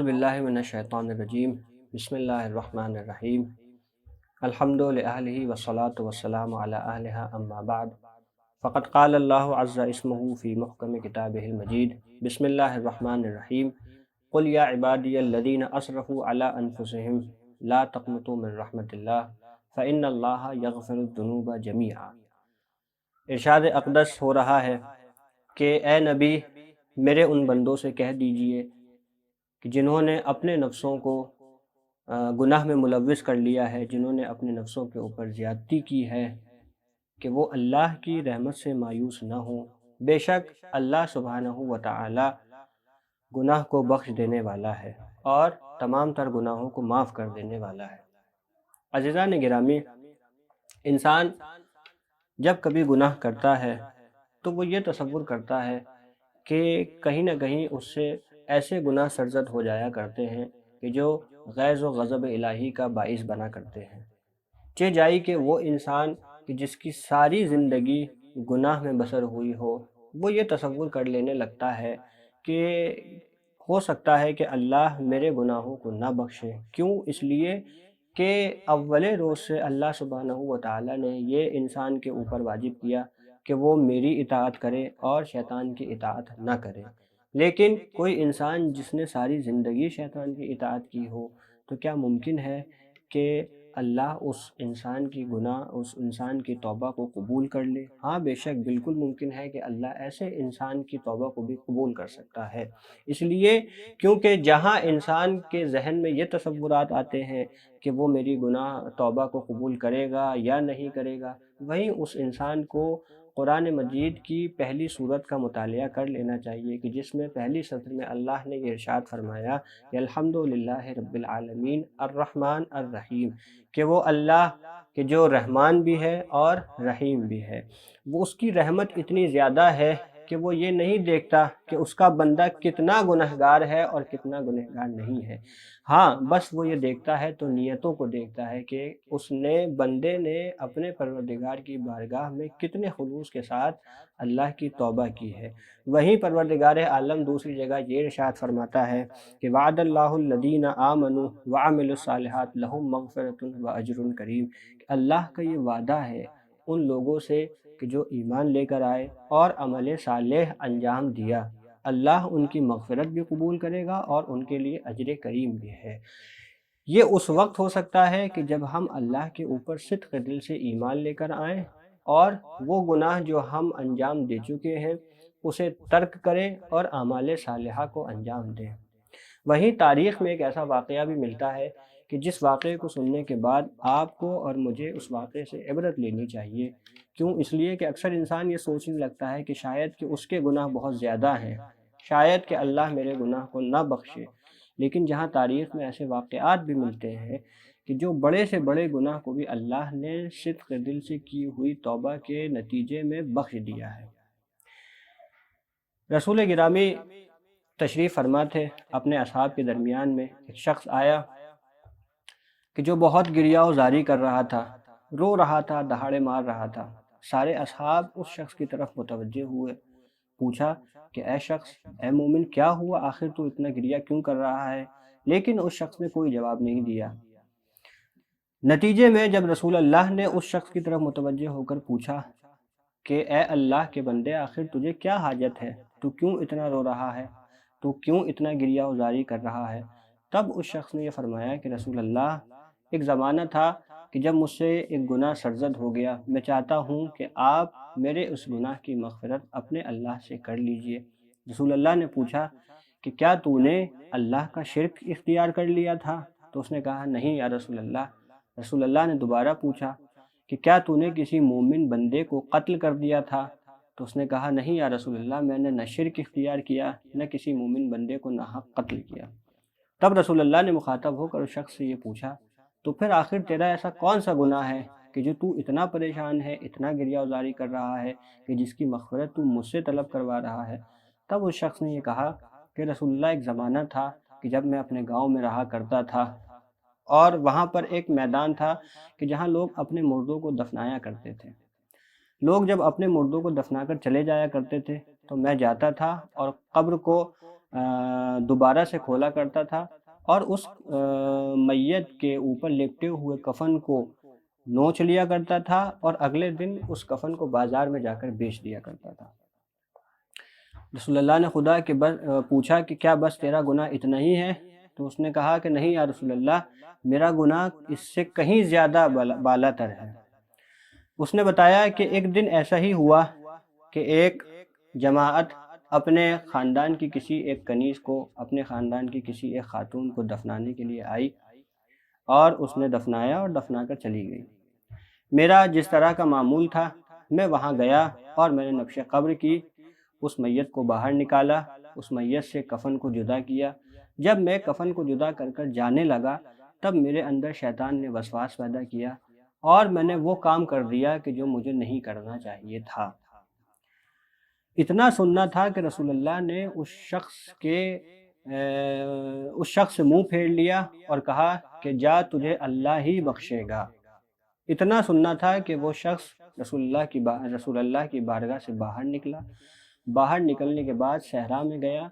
اعوذ باللہ من الشیطان الرجیم بسم اللہ الرحمن الرحیم الحمد للہ والصلاة والسلام علی اہلہا اما بعد فقد قال اللہ عز اسمہ فی محکم کتابہ المجید بسم اللہ الرحمن الرحیم قل یا عبادی الذین اسرفوا علی انفسہم لا تقنطوا من رحمت اللہ فإن اللہ یغفر الذنوب جمیعا۔ ارشاد اقدس ہو رہا ہے کہ اے نبی میرے ان بندوں سے کہہ دیجئے کہ جنہوں نے اپنے نفسوں کو گناہ میں ملوث کر لیا ہے، جنہوں نے اپنے نفسوں کے اوپر زیادتی کی ہے، کہ وہ اللہ کی رحمت سے مایوس نہ ہوں۔ بے شک اللہ سبحانہ و تعالی گناہ کو بخش دینے والا ہے اور تمام تر گناہوں کو معاف کر دینے والا ہے۔ عزیزان گرامی، انسان جب کبھی گناہ کرتا ہے تو وہ یہ تصور کرتا ہے کہ کہیں نہ کہیں اس سے ایسے گناہ سرزد ہو جایا کرتے ہیں کہ جو غیظ و غضب الہی کا باعث بنا کرتے ہیں۔ چہ جائی کہ وہ انسان کہ جس کی ساری زندگی گناہ میں بسر ہوئی ہو، وہ یہ تصور کر لینے لگتا ہے کہ ہو سکتا ہے کہ اللہ میرے گناہوں کو نہ بخشے۔ کیوں؟ اس لیے کہ اول روز سے اللہ سبحانہ و تعالیٰ نے یہ انسان کے اوپر واجب کیا کہ وہ میری اطاعت کرے اور شیطان کی اطاعت نہ کرے۔ لیکن کوئی انسان جس نے ساری زندگی شیطان کی اطاعت کی ہو، تو کیا ممکن ہے کہ اللہ اس انسان کی گناہ، اس انسان کی توبہ کو قبول کر لے؟ ہاں، بے شک بالکل ممکن ہے کہ اللہ ایسے انسان کی توبہ کو بھی قبول کر سکتا ہے۔ اس لیے کیونکہ جہاں انسان کے ذہن میں یہ تصورات آتے ہیں کہ وہ میری گناہ توبہ کو قبول کرے گا یا نہیں کرے گا، وہیں اس انسان کو قرآن مجید کی پہلی سورت کا مطالعہ کر لینا چاہیے کہ جس میں پہلی سطر میں اللہ نے یہ ارشاد فرمایا کہ الحمدللہ رب العالمین الرحمن الرحیم، کہ وہ اللہ کہ جو رحمان بھی ہے اور رحیم بھی ہے۔ وہ اس کی رحمت اتنی زیادہ ہے کہ وہ یہ نہیں دیکھتا کہ اس کا بندہ کتنا گنہگار ہے اور کتنا گنہگار نہیں ہے۔ ہاں، بس وہ یہ دیکھتا ہے تو نیتوں کو دیکھتا ہے کہ اس نے بندے نے اپنے پروردگار کی بارگاہ میں کتنے خلوص کے ساتھ اللہ کی توبہ کی ہے۔ وہیں پروردگار عالم دوسری جگہ یہ ارشاد فرماتا ہے کہ وعد اللہ الذین آمنوا وعملوا الصالحات لہم مغفرۃ واجر کریم، کہ اللہ کا یہ وعدہ ہے ان لوگوں سے کہ جو ایمان لے کر آئے اور عمل صالح انجام دیا، اللہ ان کی مغفرت بھی قبول کرے گا اور ان کے لیے اجر کریم بھی ہے۔ یہ اس وقت ہو سکتا ہے کہ جب ہم اللہ کے اوپر صدق دل سے ایمان لے کر آئیں اور وہ گناہ جو ہم انجام دے چکے ہیں اسے ترک کریں اور اعمال صالحہ کو انجام دیں۔ وہیں تاریخ میں ایک ایسا واقعہ بھی ملتا ہے کہ جس واقعے کو سننے کے بعد آپ کو اور مجھے اس واقعے سے عبرت لینی چاہیے۔ کیوں؟ اس لیے کہ اکثر انسان یہ سوچنے لگتا ہے کہ شاید کہ اس کے گناہ بہت زیادہ ہیں، شاید کہ اللہ میرے گناہ کو نہ بخشے۔ لیکن جہاں تاریخ میں ایسے واقعات بھی ملتے ہیں کہ جو بڑے سے بڑے گناہ کو بھی اللہ نے صدق دل سے کی ہوئی توبہ کے نتیجے میں بخش دیا ہے۔ رسول گرامی تشریف فرما تھے، اپنے اصحاب کے درمیان میں ایک شخص آیا کہ جو بہت گریہ و زاری کر رہا تھا، رو رہا تھا، دہاڑے مار رہا تھا۔ سارے اصحاب اس شخص کی طرف متوجہ ہوئے، پوچھا کہ اے شخص، اے مومن، کیا ہوا؟ آخر تو اتنا گریہ کیوں کر رہا ہے؟ لیکن اس شخص نے کوئی جواب نہیں دیا۔ نتیجے میں جب رسول اللہ نے اس شخص کی طرف متوجہ ہو کر پوچھا کہ اے اللہ کے بندے، آخر تجھے کیا حاجت ہے؟ تو کیوں اتنا رو رہا ہے؟ تو کیوں اتنا گریہ و زاری کر رہا ہے؟ تب اس شخص نے یہ فرمایا کہ رسول اللہ، ایک زمانہ تھا کہ جب مجھ سے ایک گناہ سرزد ہو گیا، میں چاہتا ہوں کہ آپ میرے اس گناہ کی مغفرت اپنے اللہ سے کر لیجئے۔ رسول اللہ نے پوچھا کہ کیا تو نے اللہ کا شرک اختیار کر لیا تھا؟ تو اس نے کہا نہیں یا رسول اللہ۔ رسول اللہ نے دوبارہ پوچھا کہ کیا تو نے کسی مومن بندے کو قتل کر دیا تھا؟ تو اس نے کہا نہیں یا رسول اللہ، میں نے نہ شرک اختیار کیا نہ کسی مومن بندے کو ناحق قتل کیا۔ تب رسول اللہ نے مخاطب ہو کر اس شخص سے یہ پوچھا تو پھر آخر تیرا ایسا کون سا گناہ ہے کہ جو تو اتنا پریشان ہے، اتنا گریہ و زاری کر رہا ہے کہ جس کی مغفرت تو مجھ سے طلب کروا رہا ہے؟ تب اس شخص نے یہ کہا کہ رسول اللہ، ایک زمانہ تھا کہ جب میں اپنے گاؤں میں رہا کرتا تھا اور وہاں پر ایک میدان تھا کہ جہاں لوگ اپنے مردوں کو دفنایا کرتے تھے۔ لوگ جب اپنے مردوں کو دفنا کر چلے جایا کرتے تھے تو میں جاتا تھا اور قبر کو دوبارہ سے کھولا کرتا تھا اور اس میت کے اوپر لپٹے ہوئے کفن کو نوچ لیا کرتا تھا اور اگلے دن اس کفن کو بازار میں جا کر بیچ دیا کرتا تھا۔ رسول اللہ نے خدا کے پوچھا کہ کیا بس تیرا گناہ اتنا ہی ہے؟ تو اس نے کہا کہ نہیں یا رسول اللہ، میرا گناہ اس سے کہیں زیادہ بالا تر ہے۔ اس نے بتایا کہ ایک دن ایسا ہی ہوا کہ ایک جماعت اپنے خاندان کی کسی ایک کنیز کو، اپنے خاندان کی کسی ایک خاتون کو دفنانے کے لیے آئی اور اس نے دفنایا اور دفنا کر چلی گئی۔ میرا جس طرح کا معمول تھا، میں وہاں گیا اور میں نے نبش قبر کی، اس میت کو باہر نکالا، اس میت سے کفن کو جدا کیا۔ جب میں کفن کو جدا کر کر جانے لگا تب میرے اندر شیطان نے وسواس پیدا کیا اور میں نے وہ کام کر دیا کہ جو مجھے نہیں کرنا چاہیے تھا۔ اتنا سننا تھا کہ رسول اللہ نے اس شخص سے منہ پھیر لیا اور کہا کہ جا تجھے اللہ ہی بخشے گا۔ اتنا سننا تھا کہ وہ شخص رسول اللہ کی بارگاہ سے باہر نکلا۔ باہر نکلنے کے بعد صحرا میں گیا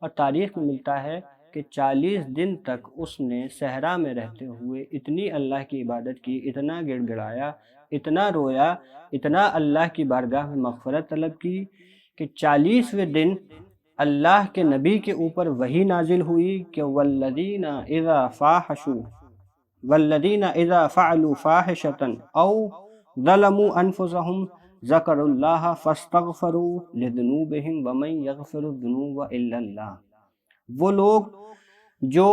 اور تاریخ میں ملتا ہے کہ 40 دن تک اس نے صحرا میں رہتے ہوئے اتنی اللہ کی عبادت کی، اتنا گڑ گڑایا، اتنا رویا، اتنا اللہ کی بارگاہ میں مغفرت طلب کی کہ 40ویں دن اللہ کے نبی کے اوپر وحی نازل ہوئی کہ والذین اذا فعلوا فاحشة او ظلموا انفسهم ذکروا اللہ فاستغفروا لذنوبهم ومن یغفر الذنوب الا اللہ۔ وہ لوگ جو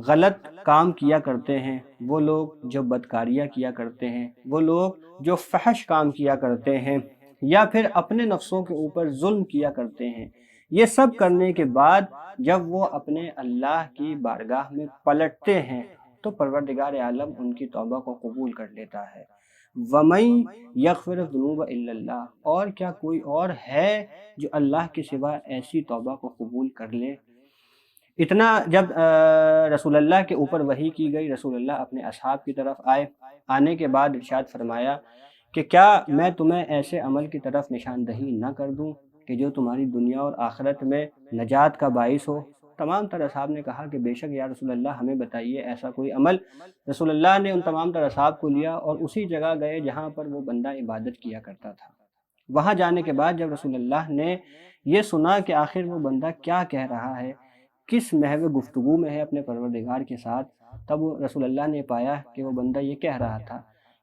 غلط کام کیا کرتے ہیں، وہ لوگ جو بدکاریاں کیا کرتے ہیں، وہ لوگ جو فحش کام کیا کرتے ہیں یا پھر اپنے نفسوں کے اوپر ظلم کیا کرتے ہیں، یہ سب کرنے کے بعد جب وہ اپنے اللہ کی بارگاہ میں پلٹتے ہیں تو پروردگار عالم ان کی توبہ کو قبول کر لیتا ہے۔ وَمَن يَغْفِرُ الذُّنُوبَ إِلَّا اللَّهُ، اور کیا کوئی اور ہے جو اللہ کے سوا ایسی توبہ کو قبول کر لے؟ اتنا جب رسول اللہ کے اوپر وحی کی گئی، رسول اللہ اپنے اصحاب کی طرف آنے کے بعد ارشاد فرمایا کہ کیا میں تمہیں ایسے عمل کی طرف نشاندہی نہ کر دوں کہ جو تمہاری دنیا اور آخرت میں نجات کا باعث ہو؟ تمام تر اصحاب نے کہا کہ بے شک یا رسول اللہ، ہمیں بتائیے ایسا کوئی عمل۔ رسول اللہ نے ان تمام تر اصحاب کو لیا اور اسی جگہ گئے جہاں پر وہ بندہ عبادت کیا کرتا تھا۔ وہاں جانے کے بعد جب رسول اللہ نے یہ سنا کہ آخر وہ بندہ کیا کہہ رہا ہے، کس محو گفتگو میں ہے اپنے پروردگار کے ساتھ، تب رسول اللہ نے پایا کہ وہ بندہ یہ کہہ رہا تھا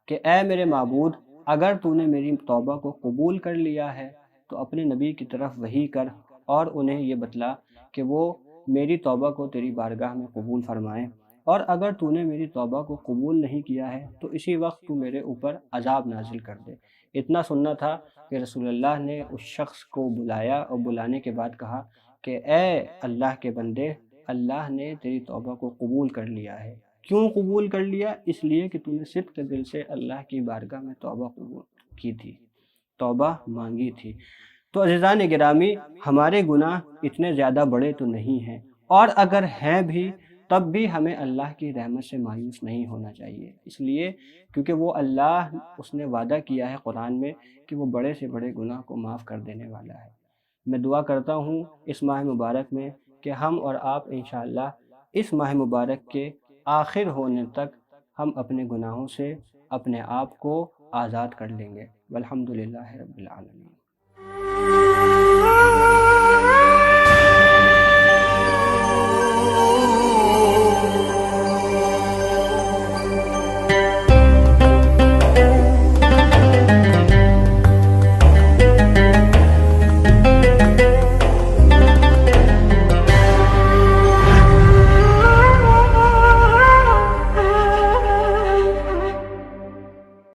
کہ اے میرے معبود، اگر تو نے میری توبہ کو قبول کر لیا ہے تو اپنے نبی کی طرف وحی کر اور انہیں یہ بتلا کہ وہ میری توبہ کو تیری بارگاہ میں قبول فرمائیں، اور اگر تو نے میری توبہ کو قبول نہیں کیا ہے تو اسی وقت تو میرے اوپر عذاب نازل کر دے۔ اتنا سننا تھا کہ رسول اللہ نے اس شخص کو بلایا اور بلانے کے بعد کہا کہ اے اللہ کے بندے، اللہ نے تیری توبہ کو قبول کر لیا ہے۔ کیوں قبول کر لیا؟ اس لیے کہ تو نے صدق دل سے اللہ کی بارگاہ میں توبہ قبول کی تھی، توبہ مانگی تھی۔ تو عزیزان گرامی، ہمارے گناہ اتنے زیادہ بڑے تو نہیں ہیں، اور اگر ہیں بھی تب بھی ہمیں اللہ کی رحمت سے مایوس نہیں ہونا چاہیے، اس لیے کیونکہ وہ اللہ، اس نے وعدہ کیا ہے قرآن میں کہ وہ بڑے سے بڑے گناہ کو معاف کر دینے والا ہے۔ میں دعا کرتا ہوں اس ماہ مبارک میں کہ ہم اور آپ انشاءاللہ اس ماہ مبارک کے آخر ہونے تک ہم اپنے گناہوں سے اپنے آپ کو آزاد کر لیں گے۔ والحمدللہ رب العالمین۔